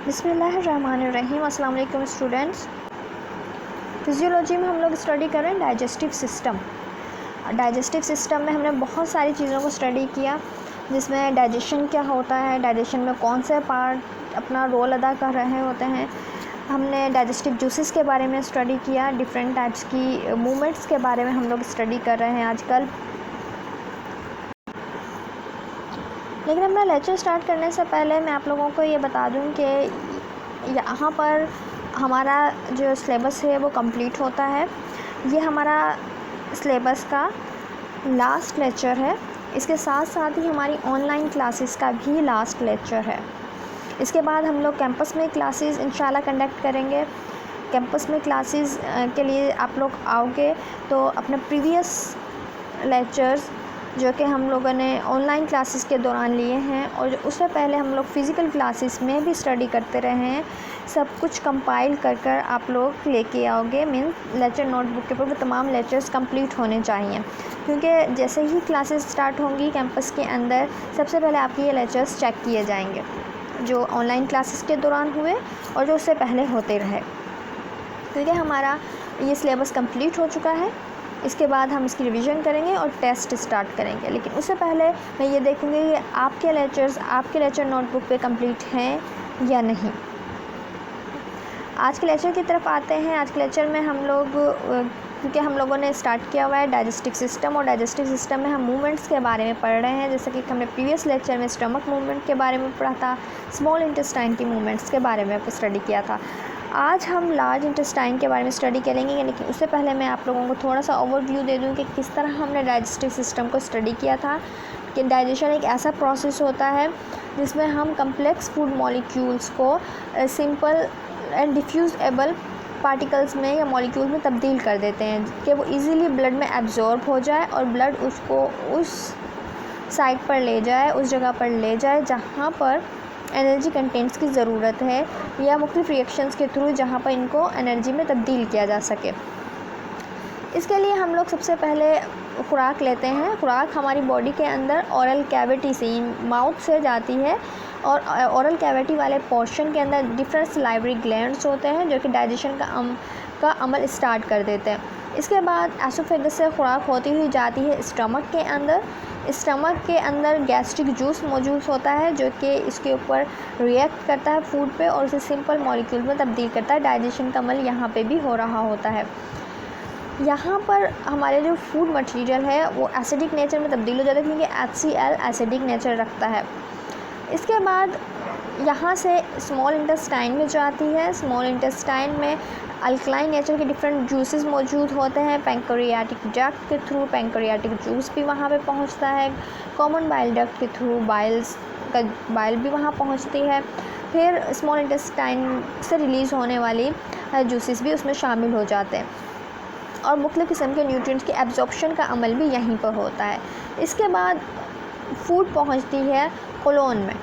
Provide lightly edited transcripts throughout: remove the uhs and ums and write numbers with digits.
बिस्मिल्लाहिर्रहमानिर्रहीम। अस्सलाम वालेकुम स्टूडेंट्स। फिजियोलॉजी में हम लोग स्टडी कर रहे हैं डाइजेस्टिव सिस्टम। डाइजेस्टिव सिस्टम में हमने बहुत सारी चीज़ों को स्टडी किया, जिसमें डाइजेशन क्या होता है, डाइजेशन में कौन से पार्ट अपना रोल अदा कर रहे होते हैं। हमने डाइजेस्टिव जूसेस के बारे में स्टडी किया, डिफरेंट टाइप्स की मूवमेंट्स के बारे में हम लोग स्टडी कर रहे हैं आजकल। लेकिन अपना लेक्चर स्टार्ट करने से पहले मैं आप लोगों को ये बता दूं कि यहाँ पर हमारा जो सिलेबस है वो कंप्लीट होता है। ये हमारा सिलेबस का लास्ट लेक्चर है। इसके साथ साथ ही हमारी ऑनलाइन क्लासेस का भी लास्ट लेक्चर है। इसके बाद हम लोग कैंपस में क्लासेस इंशाल्लाह कंडक्ट करेंगे। कैंपस में क्लासेस के लिए आप लोग आओगे तो अपने प्रीवियस लेक्चर्स जो कि हम लोगों ने ऑनलाइन क्लासेस के दौरान लिए हैं और उससे पहले हम लोग फ़िज़िकल क्लासेस में भी स्टडी करते रहे हैं, सब कुछ कंपाइल कर आप लोग लेके आओगे। मीन लेक्चर नोटबुक के ऊपर वो तमाम लेक्चर्स कंप्लीट होने चाहिए, क्योंकि जैसे ही क्लासेस स्टार्ट होंगी कैंपस के अंदर सबसे पहले आपके ये लेक्चर्स चेक किए जाएंगे, जो ऑनलाइन क्लासेस के दौरान हुए और जो उससे पहले होते रहे, क्योंकि हमारा ये सिलेबस कंप्लीट हो चुका है। इसके बाद हम इसकी रिवीजन करेंगे और टेस्ट स्टार्ट करेंगे। लेकिन उससे पहले मैं ये देखूँगी कि आपके लेक्चर्स आपके लेक्चर नोटबुक पे कंप्लीट हैं या नहीं। आज के लेक्चर की तरफ आते हैं। आज के लेक्चर में हम लोग क्योंकि हम लोगों ने स्टार्ट किया हुआ है डाइजेस्टिव सिस्टम, और डाइजेस्टिव सिस्टम में हम मूवमेंट्स के बारे में पढ़ रहे हैं। जैसे कि हमने प्रीवियस लेक्चर में स्टमक मूवमेंट के बारे में पढ़ा था, स्मॉल इंटेस्टाइन की मूवमेंट्स के बारे में स्टडी किया था। आज हम लार्ज इंटेस्टाइन के बारे में स्टडी करेंगे, लेकिन उससे पहले मैं आप लोगों को थोड़ा सा ओवरव्यू दे दूं कि किस तरह हमने डाइजेस्टिव सिस्टम को स्टडी किया था। कि डाइजेशन एक ऐसा प्रोसेस होता है जिसमें हम कम्प्लेक्स फूड मॉलिक्यूल्स को सिंपल एंड डिफ्यूजेबल पार्टिकल्स में या मॉलिक्यूल में तब्दील कर देते हैं कि वो इजीली ब्लड में एब्जॉर्ब हो जाए और ब्लड उसको उस साइट पर ले जाए, उस जगह पर ले जाए जहाँ पर एनर्जी कंटेंट्स की ज़रूरत है, या मुख्तलिफ रिएक्शंस के थ्रू जहाँ पर इनको एनर्जी में तब्दील किया जा सके। इसके लिए हम लोग सबसे पहले खुराक लेते हैं। खुराक हमारी बॉडी के अंदर ओरल कैविटी से, माउथ से जाती है, और ओरल कैविटी वाले पोर्शन के अंदर डिफरेंट सलाइवरी ग्लैंड्स होते हैं जो कि डाइजेशन का अमल स्टार्ट कर देते हैं। इसके बाद एसोफेगस से खुराक होती हुई जाती है स्टमक के अंदर। स्टमक के अंदर गैस्ट्रिक जूस मौजूद होता है जो कि इसके ऊपर रिएक्ट करता है फूड पे और उसे सिंपल मॉलिक्यूल में तब्दील करता है। डाइजेशन का अमल यहाँ पे भी हो रहा होता है। यहाँ पर हमारे जो फूड मटेरियल है वो एसिडिक नेचर में तब्दील हो जाता है, क्योंकि HCl एसिडिक नेचर रखता है। इसके बाद यहाँ से स्मॉल इंटेस्टाइन में जाती है। स्मॉल इंटेस्टाइन में अल्कलाइन नेचर के डिफरेंट जूसेस मौजूद होते हैं। पैंक्रियाटिक डक्ट के थ्रू पैंक्रियाटिक जूस भी वहाँ पे पहुँचता है। कॉमन बाइल डक्ट के थ्रू बाइल भी वहाँ पहुँचती है। फिर स्मॉल इंटेस्टाइन से रिलीज़ होने वाली जूसेस भी उसमें शामिल हो जाते हैं, और मुख्तलिफ़ किस्म के न्यूट्रिएंट्स के एब्जॉर्प्शन का अमल भी यहीं पर होता है। इसके बाद फूड पहुँचती है कोलोन में,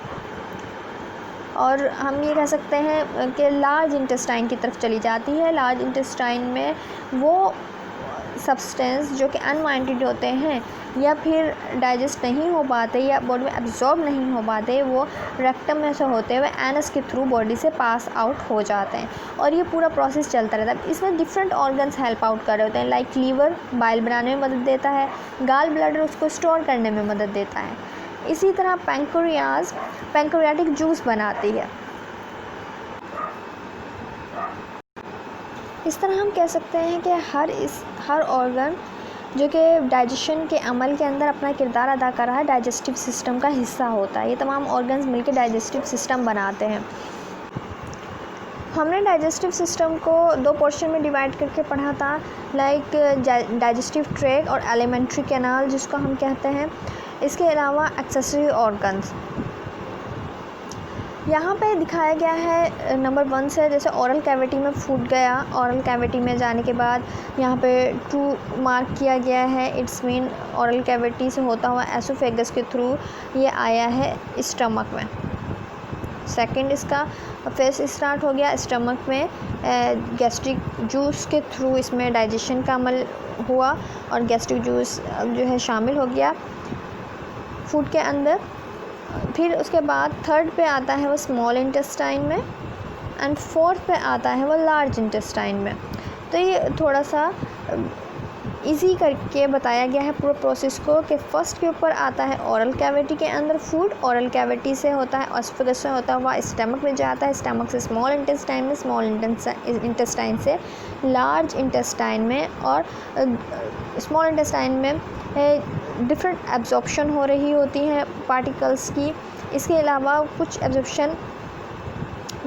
और हम ये कह सकते हैं कि लार्ज इंटेस्टाइन की तरफ चली जाती है। लार्ज इंटेस्टाइन में वो सब्सटेंस जो कि अनवांटेड होते हैं या फिर डाइजेस्ट नहीं हो पाते या बॉडी में एब्जॉर्ब नहीं हो पाते, वो रेक्टम में से होते हुए एनस के थ्रू बॉडी से पास आउट हो जाते हैं, और ये पूरा प्रोसेस चलता रहता है। इसमें डिफरेंट ऑर्गन्स हेल्प आउट कर रहे होते हैं, लाइक लीवर बाइल बनाने में मदद देता है, गाल ब्लैडर उसको स्टोर करने में मदद देता है। इसी तरह पैंक्रियाज पैंक्रियाटिक जूस बनाती है। इस तरह हम कह सकते हैं कि हर ऑर्गन जो कि डाइजेशन के अमल के अंदर अपना किरदार अदा कर रहा है, डाइजेस्टिव सिस्टम का हिस्सा होता है। ये तमाम ऑर्गन्स मिलकर डाइजेस्टिव सिस्टम बनाते हैं। हमने डाइजेस्टिव सिस्टम को दो पोर्शन में डिवाइड करके पढ़ा था, लाइक डाइजेस्टिव ट्रैक्ट और एलिमेंट्री कैनाल जिसको हम कहते हैं। इसके अलावा एक्सेसरी ऑर्गन्स यहाँ पे दिखाया गया है नंबर 1 से। जैसे ओरल कैविटी में फूड गया, ओरल कैविटी में जाने के बाद यहाँ पे 2 मार्क किया गया है। इट्स मीन ओरल कैविटी से होता हुआ एसोफेगस के थ्रू ये आया है स्टमक में। सेकंड इसका फेस स्टार्ट हो गया स्टमक में, गैस्ट्रिक जूस के थ्रू इसमें डाइजेशन का अमल हुआ और गैस्ट्रिक जूस जो है शामिल हो गया फूड के अंदर। फिर उसके बाद थर्ड पे आता है वो स्मॉल इंटेस्टाइन में, एंड फोर्थ पे आता है वो लार्ज इंटेस्टाइन में। तो ये थोड़ा सा इजी करके बताया गया है पूरा प्रोसेस को कि फर्स्ट के ऊपर आता है ओरल कैविटी के अंदर फूड, ओरल कैविटी से होता है ऑस्फेगस से होता हुआ स्टमक में जाता है, स्टमक से स्मॉल इंटेस्टाइन में, स्मॉल इंटेस्टाइन से लार्ज इंटेस्टाइन में, और स्मॉल इंटेस्टाइन में डिफरेंट एब्जॉर्प्शन हो रही होती हैं पार्टिकल्स की। इसके अलावा कुछ एब्जॉर्प्शन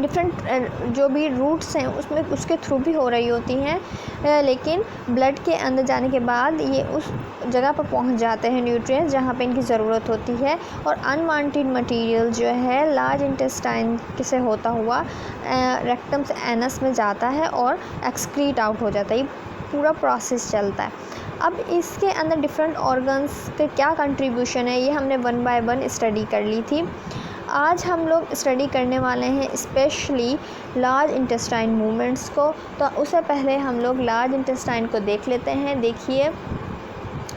डिफरेंट जो भी रूट्स हैं उसमें उसके थ्रू भी हो रही होती हैं, लेकिन ब्लड के अंदर जाने के बाद ये उस जगह पर पहुंच जाते हैं न्यूट्रिएंट्स जहाँ पे इनकी ज़रूरत होती है, और अनवांटेड मटेरियल जो है लार्ज इंटेस्टाइन से होता हुआ रेक्टम से एनस में जाता है और एक्सक्रीट आउट हो जाता है। ये पूरा प्रोसेस चलता है। अब इसके अंदर डिफरेंट ऑर्गन्स के क्या कंट्रीब्यूशन है ये हमने 1 बाय 1 स्टडी कर ली थी। आज हम लोग स्टडी करने वाले हैं स्पेशली लार्ज इंटेस्टाइन मूवमेंट्स को। तो उससे पहले हम लोग लार्ज इंटेस्टाइन को देख लेते हैं। देखिए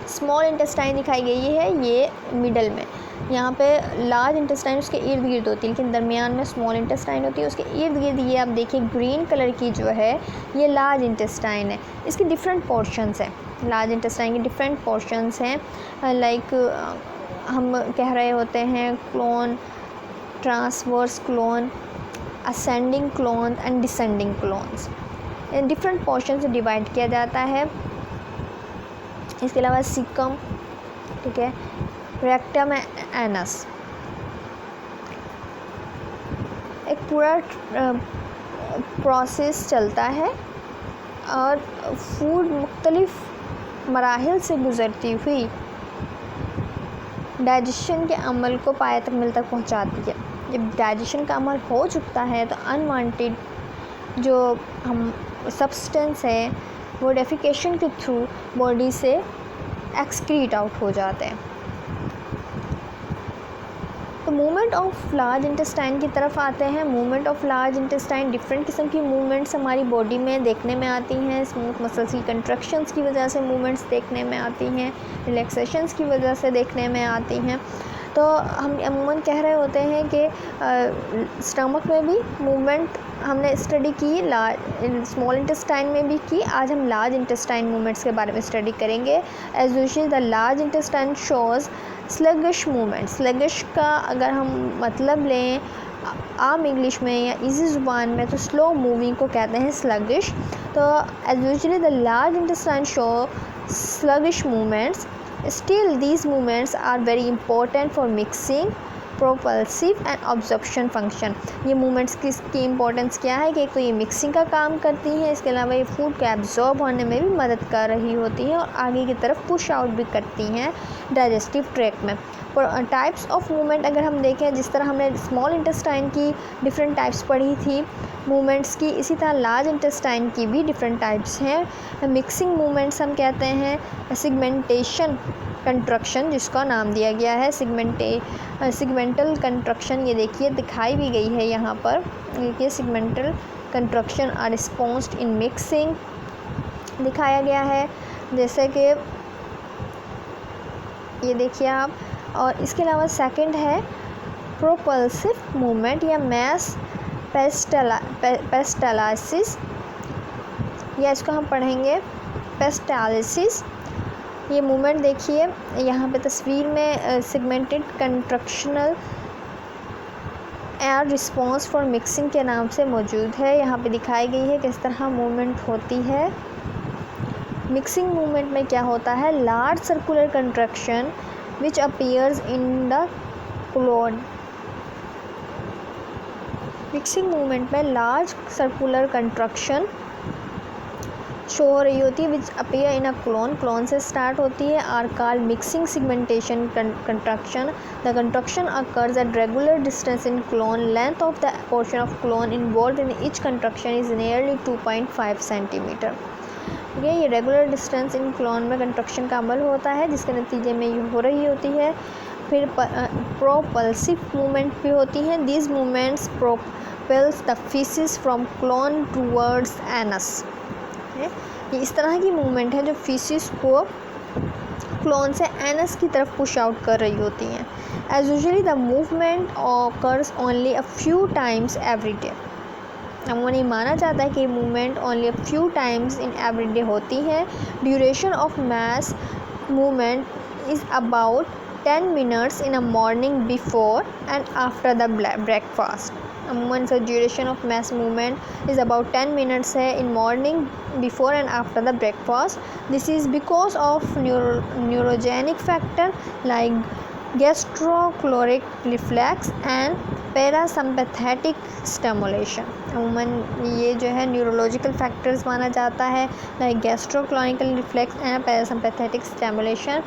स्मॉल इंटेस्टाइन दिखाई गई है ये मिडल में, यहाँ पे लार्ज इंटेस्टाइन उसके इर्द गिर्द होती है, लेकिन दरमियान में स्मॉल इंटेस्टाइन होती है, उसके इर्द गिर्द ये आप देखिए ग्रीन कलर की जो है ये लार्ज इंटेस्टाइन है। इसकी डिफरेंट पोर्शंस हैं, लार्ज इंटेस्टाइन की डिफरेंट पोर्शंस हैं, लाइक हम कह रहे होते हैं clone, transverse clone, ascending clone and descending clones. In different portion से डिवाइड किया जाता है। इसके अलावा सिकम, ठीक है, रेक्टम, एनस, एक पूरा प्रोसेस चलता है और फूड मुख्तलिफ मराहिल से गुज़रती हुई डाइजेशन के अमल को पाए तक मिल तक पहुँचाती है। जब डाइजेशन का अमल हो चुका है तो अनवांटेड जो हम सब्सटेंस है वो डेफिकेशन के थ्रू बॉडी से एक्सक्रीट आउट हो जाते हैं। तो मूवमेंट ऑफ लार्ज इंटेस्टाइन की तरफ आते हैं। Movement of large intestine different किस्म की मूवमेंट्स हमारी बॉडी में देखने में आती हैं। स्मूथ मसल्स की कंट्रक्शंस की वजह से मूवमेंट्स देखने में आती हैं, रिलैक्सेशंस की वजह से देखने में आती हैं। तो हम अमूमन कह रहे होते हैं कि स्टमक में भी मूवमेंट हमने स्टडी की, स्मॉल इंटेस्टाइन में भी की। आज हम लार्ज इंटेस्टाइन मूवमेंट्स के बारे में स्टडी करेंगे। As usual the large intestine shows sluggish movement. Sluggish का अगर हम मतलब लें आम इंग्लिश में या इजी ज़ुबान में तो स्लो मूविंग को कहते हैं स्लगिश। तो as usually the large intestine show sluggish movements. Still, these movements are very important for mixing, propulsive and absorption function। ये movements की इम्पोर्टेंस क्या है कि एक तो ये मिक्सिंग का काम करती हैं, इसके अलावा ये फूड को एब्जॉर्ब होने में भी मदद कर रही होती हैं और आगे की तरफ पुश आउट भी करती हैं डाइजेस्टिव ट्रैक्ट में। टाइप्स ऑफ मूवमेंट अगर हम देखें, जिस तरह हमने स्मॉल इंटेस्टाइन की डिफरेंट टाइप्स पढ़ी थी मूवमेंट्स की, इसी तरह लार्ज इंटेस्टाइन की भी डिफरेंट टाइप्स हैं। मिक्सिंग मूवमेंट्स हम कहते हैं सिगमेंटेशन कंट्रक्शन, जिसका नाम दिया गया है सिगमेंटल कंट्रक्शन। ये देखिए दिखाई भी गई है यहाँ पर, देखिए segmental contraction are responsed in mixing दिखाया गया है, जैसे कि ये देखिए आप। और इसके अलावा सेकंड है प्रोपल्सिव मूवमेंट या मैस पेस्टालिसिस, या इसको हम पढ़ेंगे पेस्टालिसिस। ये मूवमेंट देखिए यहाँ पे तस्वीर में segmented कंट्रक्शनल air response for mixing के नाम से मौजूद है। यहाँ पे दिखाई गई है किस तरह मूवमेंट होती है। मिक्सिंग मूवमेंट में क्या होता है, large circular contraction which appears in the colon. Mixing movement में लार्ज सर्कुलर कंट्रक्शन शो हो रही होती है which appear in a colon. Colon से स्टार्ट होती है, are called mixing segmentation contraction. The contraction occurs at regular distance in colon. Length of the portion of colon involved in each contraction is nearly 2.5 centimetre. ये regular distance in colon में contraction का अमल होता है, जिसके नतीजे में ये हो रही होती है। फिर प्रोपल्सिव मूवमेंट भी होती हैं। These movements propels the faeces from colon towards anus. ये इस तरह की मूवमेंट है जो फीसिस को क्लोन से एनस की तरफ पुश आउट कर रही होती हैं। As usually the movement occurs only a few times every day. अमूमन ये माना जाता है कि movement only a few times in every day होती है। Duration of mass movement is about 10 minutes in a morning before and after the breakfast. अमूमन सा duration of mass movement is about 10 minutes है in morning before and after the breakfast. This is because of neurogenic factor like gastrocolic reflex and parasympathetic stimulation. अमूमन ये जो है neurological factors माना जाता है like gastrocolic reflex and parasympathetic stimulation.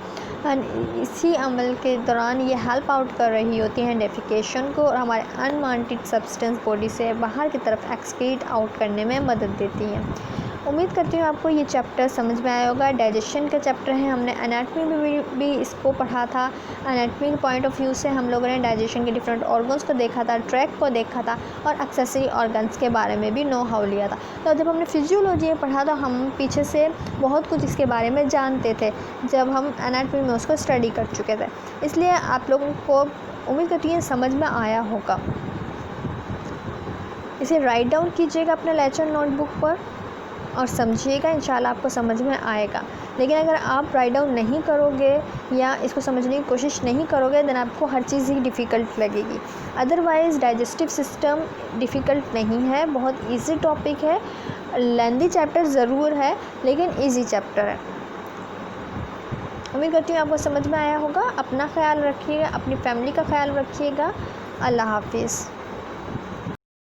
इसी अमल के दौरान ये हेल्प आउट कर रही होती हैं डेफिकेशन को और हमारे अनवांटेड सब्सटेंस बॉडी से बाहर की तरफ एक्सक्रीट आउट करने में मदद देती हैं। उम्मीद करती हूँ आपको ये चैप्टर समझ में आया होगा। डाइजेशन का चैप्टर है, हमने एनाटमी में भी इसको पढ़ा था। एनाटमी के पॉइंट ऑफ व्यू से हम लोगों ने डाइजेशन के डिफरेंट ऑर्गन्स को देखा था, ट्रैक को देखा था और एक्सेसरी ऑर्गन्स के बारे में भी नो हाउ लिया था। तो जब हमने फिजियोलॉजी में पढ़ा तो हम पीछे से बहुत कुछ इसके बारे में जानते थे जब हम एनाटमी में उसको स्टडी कर चुके थे। इसलिए आप लोगों को उम्मीद करती है समझ में आया होगा। इसे राइट डाउन कीजिएगा अपने लेक्चर नोटबुक पर और समझिएगा, इंशाल्लाह आपको समझ में आएगा। लेकिन अगर आप राइट डाउन नहीं करोगे या इसको समझने की कोशिश नहीं करोगे देन आपको हर चीज़ ही डिफ़िकल्ट लगेगी। अदरवाइज़ डाइजेस्टिव सिस्टम डिफ़िकल्ट नहीं है, बहुत इजी टॉपिक है। लेंदी चैप्टर ज़रूर है लेकिन इजी चैप्टर है। उम्मीद करती हूँ आपको समझ में आया होगा। अपना ख्याल रखिएगा, अपनी फैमिली का ख्याल रखिएगा। अल्लाह हाफिज़।